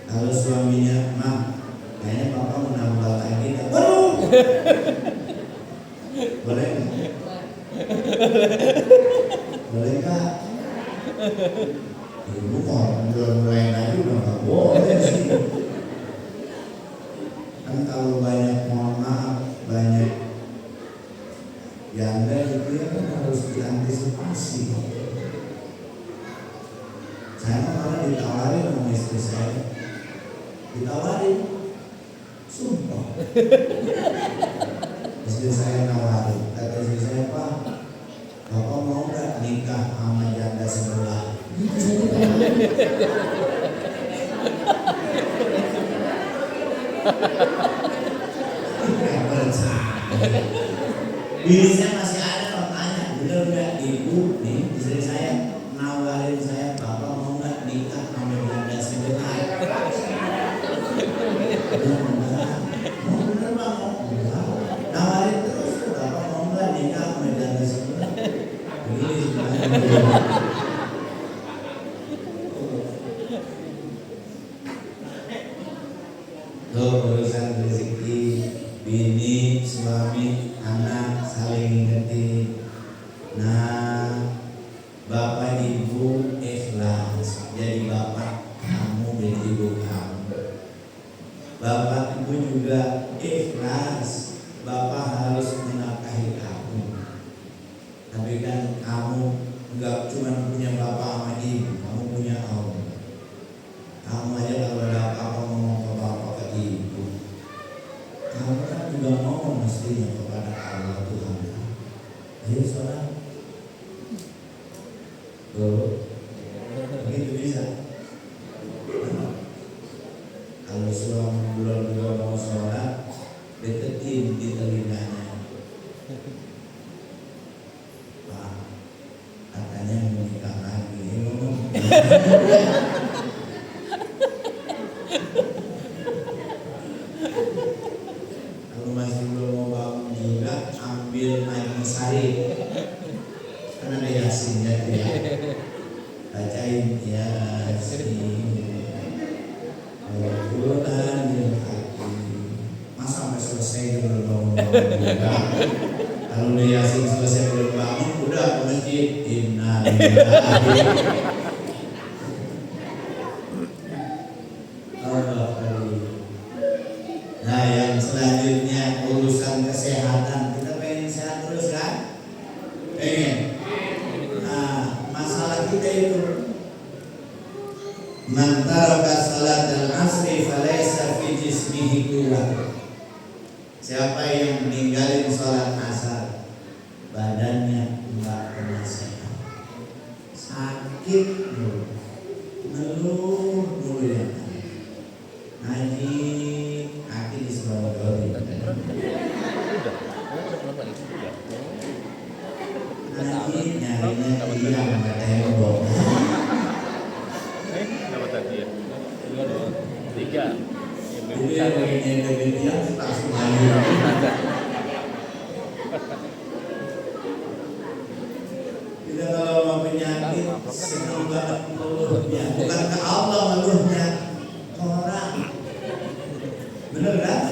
kalau suaminya, mah, kayaknya papa mau nambah lagi, waduh, boleh nggak? Boleh nggak? Ibu kok belum mulai aja udah nggak boleh sih. Kan kalau banyak mohon maaf, banyak janda itu ya kan harus diantisipasi. Saya malah ditawarin sama istri saya, ditawarin, sumpah. Istri saya nawarin, kata istri saya, Pak, Bapak mau nggak nikah sama janda sebelah? Nggak percaya. Bisnya masih ada orang tanya, bener nggak ibu nih istri saya nawarin saya, Bapak mau nggak nikah sama janda sebelah? Mau bener bang, mau nawarin terus, Bapak mau nggak nikah sama janda sebelah? Begini sebenarnya. Tuh urusan rezeki, bini, suami, anak saling ingetin. Nah, bapak ibu ikhlas jadi bapak kamu dan ibu kamu. Bapak ibu juga Kamu kan juga ngomong mestinya kepada Allah Tuhan. Ayo sholat. Begitu bisa. Kalau suami bulan juga mau sholat, deketin di telinganya. Pak, katanya mau nikah lagi. Kalau masih belum mau bangun juga, ambil air mesari. Kan ada yasinnya tuh ya. Bacain yasin. Bulan yang hati. Masa sampai selesai belum bangun juga. Kalau udah yasin selesai belum bangun, udah ke masjid. Innalillahi. Nah, yang selanjutnya urusan kesehatan. Kita pengen sehat terus kan? Pengen. Nah, masalah kita itu man taraka salat al-asri falaysa fi jismihi quwwah. Siapa yang meninggalin salat asar, badannya enggak pernah sehat. Sakit dulu. Ngeluh dulu ya. Ngaji kaki di sebelah dori. Ngaji nyarinya dia nggak tembok. Tiga. Itu yang begini langsung ngaji. Kita kalau mau penyakit senang banget ngeluhnya, bukan ke Allah ngeluhnya, ke orang. Bener kan?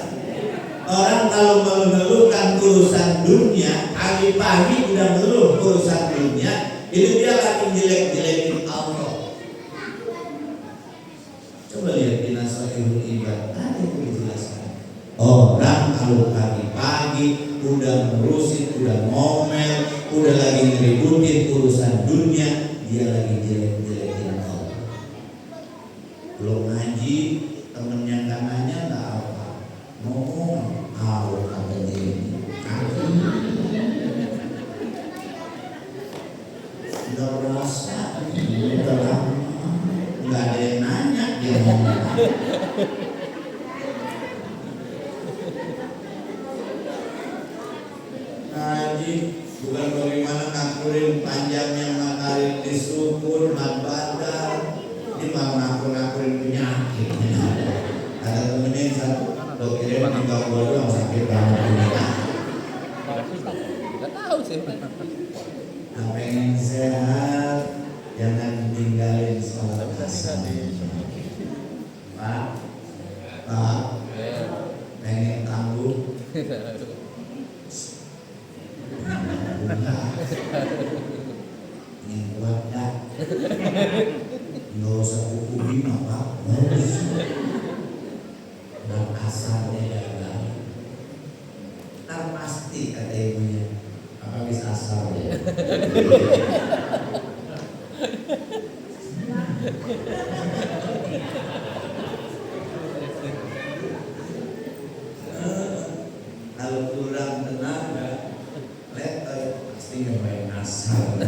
Orang kalau mengeluhkan urusan dunia, pagi-pagi udah ngeluh urusan dunia, itu dia lagi jelek-jelekin Allah. Coba lihat di Nasihatul Ibad, ada itu dijelaskan. Orang kalau pagi-pagi udah ngurusin, udah ngomel, udah lagi ngeributin urusan dunia, dia lagi jelek-jelekin Allah. Belum ngaji, temennya kanannya nggak apa, ngomong, katanya ini, nggak merasa, nggak ada yang nanya dia ngomong. Ngaji bukan bagaimana ngakurin panjangnya matahari di sukun, badar, ini malah ngakur-ngakurin penyakit. Ada temennya yang satu dokternya tinggal gua doang sakit banget. Nggak tahu sih. Nah, pengen sehat, jangan tinggalin sholat asar. Pak, pengen tangguh. Ingin kuat dah. Nggak usah kuku bima Pak. Dan asalnya dalam. Ntar pasti kata ibunya. Apa bisa asal ya? Kalau kurang tenaga, letter pasti nyobain asal.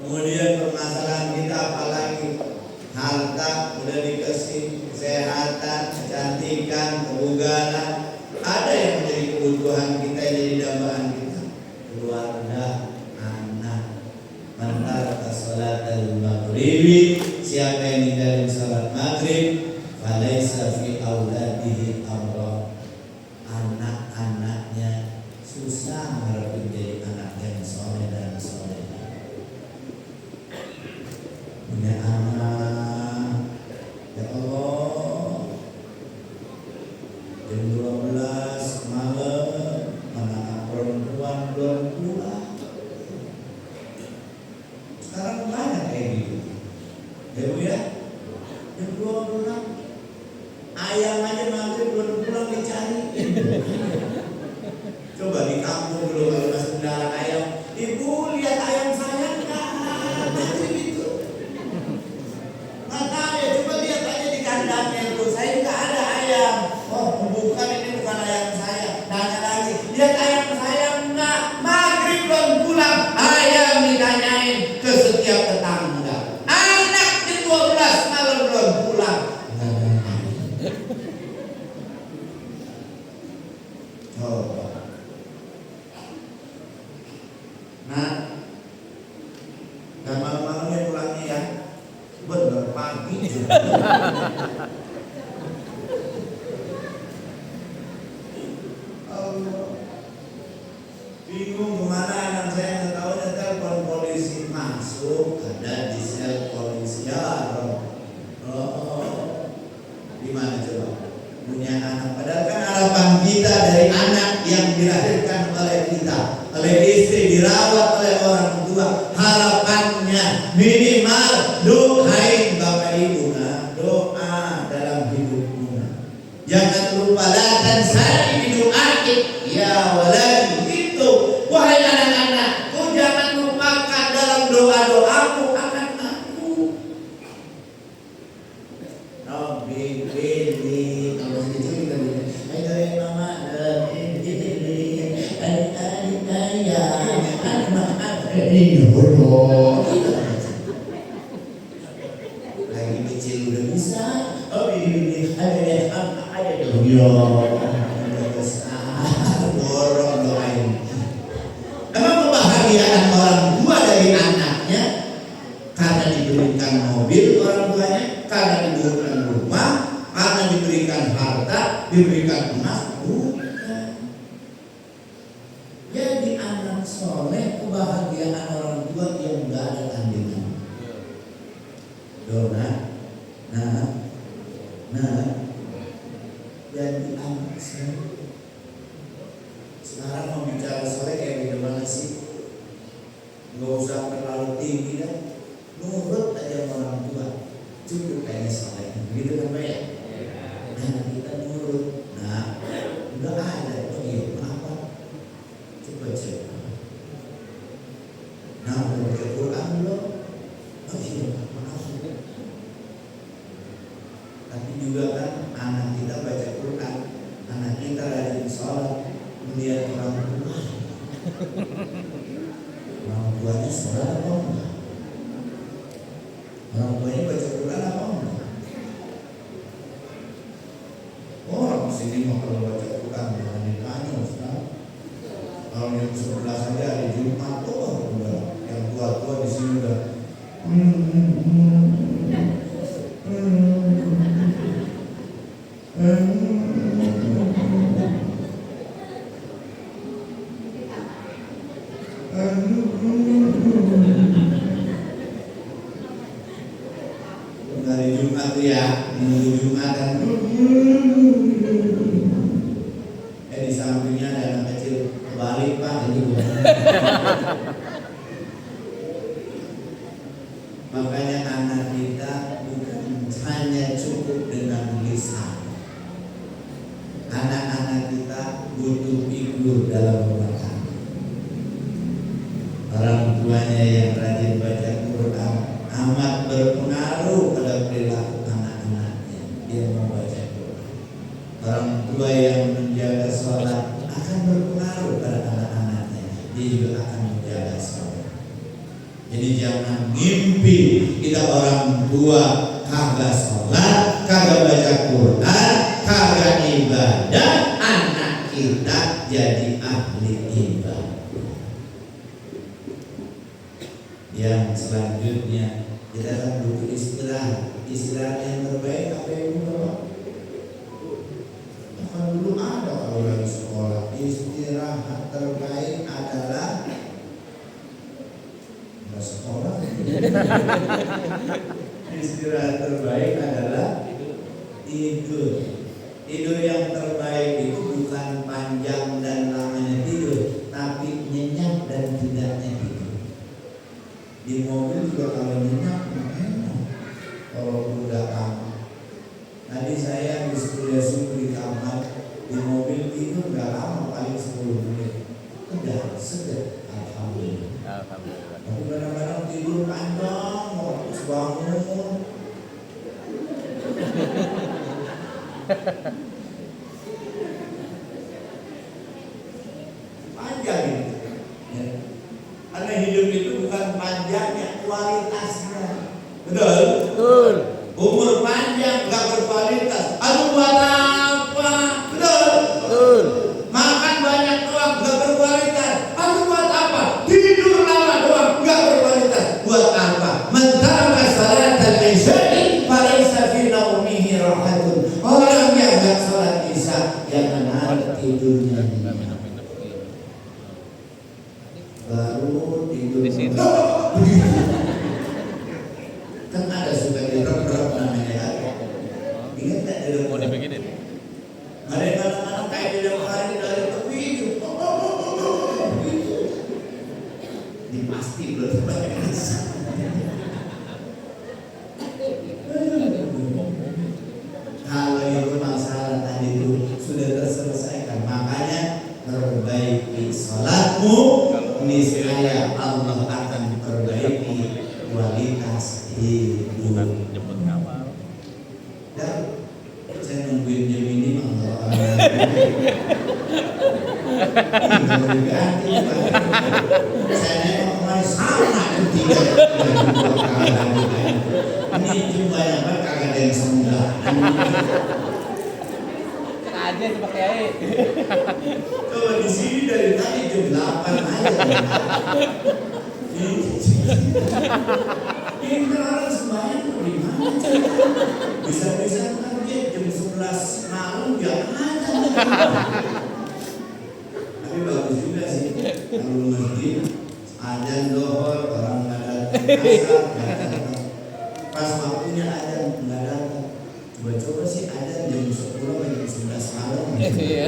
Kemudian permasalahan kita apalagi harta udah dikasih, kesehatan, kecantikan, kebugaran, ada yang menjadi kebutuhan kita, yang jadi dambaan kita, keluarga, anak. Mantar salat al-maghribi, siapa yang ninggalin salat maghrib, falaysa fi auladihi amra. Anak-anaknya susah harapin jadi anak yang soleh dan soleh. Punya anak, ya Allah, jam 12 malam, anak perempuan belum pulang. Sekarang banyak kayak gitu, ya Bu ya. Jam 12 ayam aja maghrib belum pulang dicari. Coba di kampung dulu kalau masih melihara ayam, ibu lihat ayam saya enggak? Macam itu. Maka ya coba lihat aja di kandangnya itu, saya punya anak. Padahal kan harapan kita dari anak yang dilahirkan oleh kita, oleh istri, dirawat oleh orang tua, harapannya minimal doain Bapak Ibu, doa dalam hidupmu. Jangan lupa latan sari bidu'atik ya waladi, itu wahai anak-anakku, jangan lupakan dalam doa-doamu akan aku. Rabbi pilih kalau gitu kita bilang hai mama lagi kecil udah bisa. Oh ini ada dong yo. Borong doain. Emang kebahagiaan orang tua dari anaknya karena diberikan mobil orang tuanya, karena diberikan rumah, karena diberikan harta, diberikan emas, bukan. Jadi anak soleh kebahagiaan orang tua yang gak ada tandingan. Dona, jadi anak soleh. Sekarang mau bicara soleh kayak gimana sih? Gak usah terlalu tinggi dah, nurut aja orang tua, cukup kayaknya soleh. Begitu kan Pak ya? Anak kita nurut, udah ada tuh ya apa? Coba cek. Udah baca Quran belum? Oh iya, maaf. Tapi juga kan anak kita baca Quran, anak kita rajin sholat, melihat orang tua. Orang tuanya sholat apa enggak? Orang tuanya baca Quran apa enggak? Orang sini mau kalau baca Quran jangan ditanya Ustaz. Kalau yang sebelah saja hari Jumat tuh udah yang tua-tua di sini udah dari Jumat ya, minggu Jumatan. Di sampingnya ada anak kecil balik Pak, jadi makanya anak kita bukan hanya cukup dengan lisan. Anak-anak kita butuh figur dalam rumah tangga. Orang tuanya yang rajin baca Quran amat berpengaruh pada perilaku anak-anaknya. Dia membaca Quran. Orang tua yang menjaga sholat akan berpengaruh pada anak-anaknya. Dia juga akan menjaga sholat. Jadi jangan ngimpi kita orang tua kagak sholat, kagak baca Quran, kagak ibadah, anak kita jadi ahli ibadah. Yang selanjutnya kita akan butuh istirahat. Istirahat yang terbaik apa yang Bapak? Kan dulu ada kalau lagi sekolah, istirahat terbaik adalah nggak sekolah. Istirahat terbaik adalah tidur. Tidur yang terbaik itu bukan panjang dan lamanya tidur, tapi nyenyak dan tidaknya tidur. Di mobil juga kalau nyenyak enak, kalau udah kamar. Tadi saya di kuliah subuh di kamar, di mobil tidur nggak lama, paling 10 menit. Udah segar, alhamdulillah. Tapi kadang-kadang tidur panjang, mau terus bangun. Panjang itu. Ya. Karena hidup itu bukan panjangnya, kualitasnya. Betul? Betul. Umur panjang gak berkualitas. Aduh buat apa? Betul? Betul. Makan banyak doang gak berkualitas. Aduh buat apa? Tidur lama doang gak berkualitas. Buat apa? Mentaraka salat al-isya'i falaysa fi naumihi rahatun. Orang yang gak salat isya yang menahan tidurnya. Baru tidur. Di sini. Kan ada suka direp-rep namanya ya. Ingat gak direp-rep? Mau dibikinin? Ada yang anak-anak kayak di dalam hari dari tepi itu. Ini pasti belum banyak. Kalau itu masalah tadi itu sudah terselesaikan, makanya perbaiki sholatmu, niscaya Allah akan perbaiki kualitas hidup. Dan saya nungguin jam ini saya nengok kemarin sama ketiga. Ini cuma yang kagak ada yang semudah. Ada tuh pakai air. Kalau di sini dari tadi jam 8 aja. Ini kan orang sembahyang di mana? Bisa-bisa kan dia jam 11 malam dia ada. Tapi bagus juga sih. Kalau masjid azan zuhur orang nggak datang, asar nggak datang. Pas waktunya azan nggak datang. Coba-coba sih azan jam 10 atau jam 11 malam. Iya.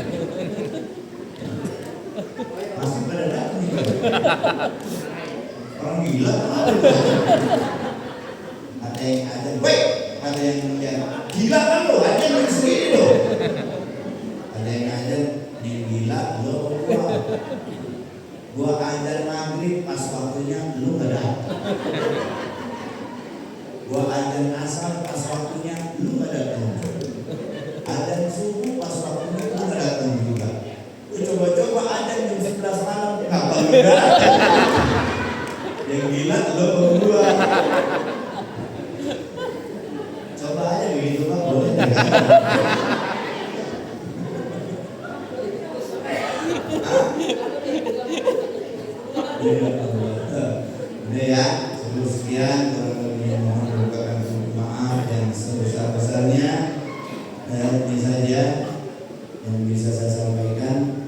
Pasti pada datang. Orang gila kan? Ada yang azan, ada yang gila kan lo, azan yang sendiri lo. Ada yang azan, yang gila lo. Gua azan maghrib pas waktunya lu nggak datang. Gua azan asar pas waktunya lu nggak datang. Azan subuh pas waktunya lu nggak datang juga. Coba-coba azan jam 11 malam kenapa lu nggak datang? Yang gila lo berdua. Coba aja begitu Pak, boleh enggak? Udah ya, sebelum sekian kurang lebihnya mohon merupakan maaf yang sebesar-besarnya. Ini saja yang bisa saya sampaikan.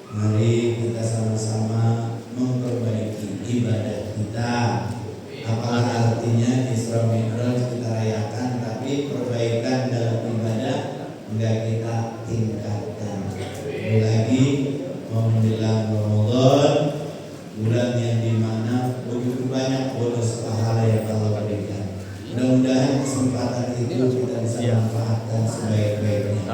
Mari kita sama-sama memperbaiki ibadah kita. Apalah artinya Isra Mi'raj kita rayakan, tapi perbaikan dalam ibadah enggak kita tingkatkan. Lagi mau menjelang Ramadan, bulan yang dimana begitu banyak bonus pahala yang Allah berikan. Mudah-mudahan kesempatan itu kita bisa manfaatkan sebaik-baiknya.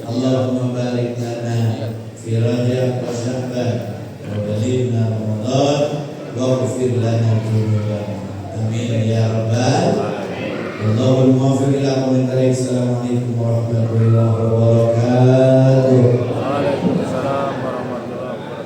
Allahumma barik lana fi Rajab wa Sya'ban wa balighna Ramadan waghfir lana dzunubana. Amin ya rabbal alamin. Allahumma muwaffiq ila aqwamit thariq. Assalamualaikum warahmatullahi wabarakatuh. Waalaikumsalam warahmatullahi wabarakatuh.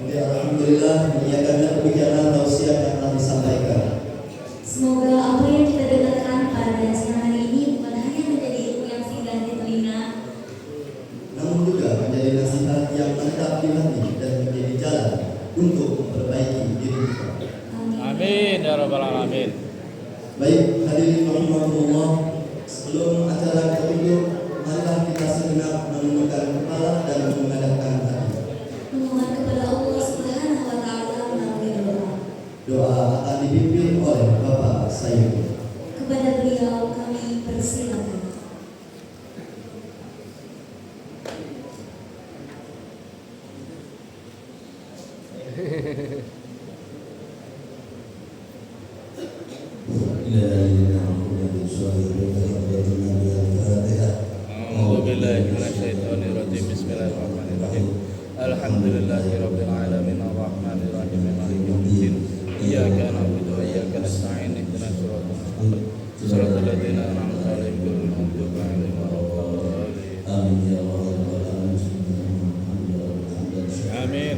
Oke, alhamdulillah menyiapkan pembicaraan tausiah yang telah disampaikan. Semoga apa yang kita dengarkan pada siang hari ini bukan hanya menjadi ilmu yang singgah di telinga, Namun juga menjadi nasihat yang mantap di hati dan menjadi jalan untuk memperbaiki diri kita. amin. Amin ya rabbal alamin. Baik, hadirin rahimahullah, sebelum acara ditutup, marilah kita sejenak menundukkan kepala dan menghadapkan hati. Memohon kepada Allah Subhanahu wa taala melalui doa. Doa akan dipimpin oleh Bapak Sayyid. Kepada beliau kami persilakan. A'udzu billahi minasyaitonir rajim. Bismillahirrahmanirrahim. Alhamdulillahirabbil alamin arrahmanir rahim maliki yaumiddin. Iyyaka na'budu wa iyyaka nasta'in. Ihdinas siratal mustaqim. Shiratal ladzina an'amta 'alaihim ghairil maghdubi 'alaihim waladdallin. Amin ya rabbal alamin. Amin.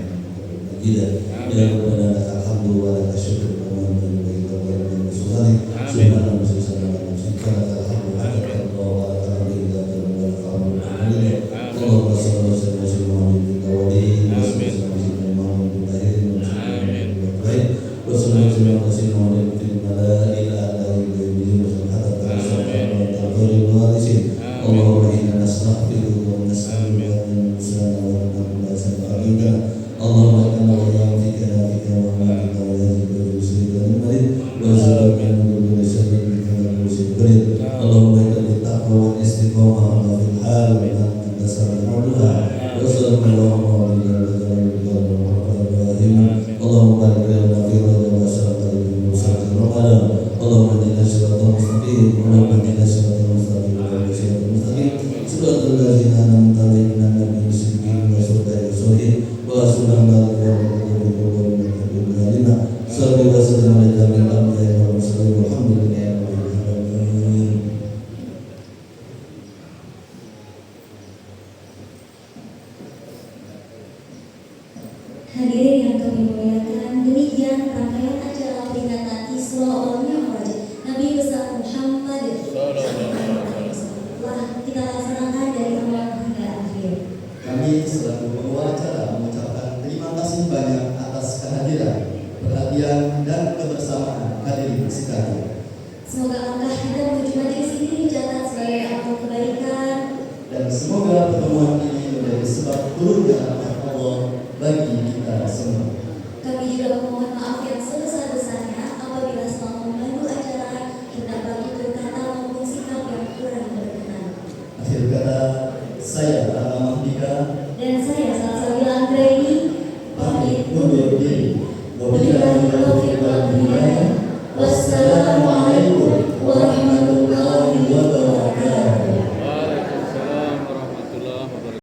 Ya Rabbana alhamdu wa laka syukur wa man baik wa min sulani. Subhana rabbika rabbil izzati amma yasifun wa salamun 'alal mursalin. Allahumma shalli wa sallim ala Muhammadin wa alihi wa sahbihi Muhammadin amin. Baik, wassalamu ala sayyidina Muhammadin wa ala alihi wa sahbihi wa sallam. Allahumma inna nastaghfiruhu wa nastaghfiruhu wa nastaghfiruhu Allahumma inna wa ya'fikana fika wa ma'ika wa ya'zika wa yusrika wa marid wa zalika wa syarrika wa musibrin Allahumma inna taqwa wa istiqamah wa fil hal wa anta tasarrul du'a wa sallallahu alaihi wa sallam Allahumma barik lana fi rajab wa syarrika wa syarrika Ramadan Allahumma inna siratal mustaqim Allahumma inna siratal mustaqim wa siratal mustaqim siratal ladzina an'amta alaihim ghairil maghdubi alaihim waladdallin wa subhanallahi wa bihamdihi salli wa sallim ala jami'il anbiya'i wal mursalin walhamdulillahi rabbil alamin. Hadirin yang kami muliakan, demikian rangkaian acara peringatan Isra wal Mi'raj Nabi besar Muhammad telah kita laksanakan dari awal hingga akhir. Kami selaku pembawa acara mengucapkan terima kasih banyak atas kehadiran, perhatian dan kebersamaan hadirin sekalian. Semoga langkah kita menuju majelis ini dicatat sebagai amal kebaikan Dan semoga pertemuan ini menjadi sebab turunnya rahmat Allah bagi kita semua. Kami juga memohon maaf yang sebesar-besarnya apabila selama memandu acara terdapat tutur kata maupun sikap yang kurang berkenan. Akhir kata, saya Rama Mahmika Dan saya Salsabila Anggraini pamit undur diri. Wabillahi taufiq wal hidayah. Wassalamualaikum warahmatullahi wabarakatuh.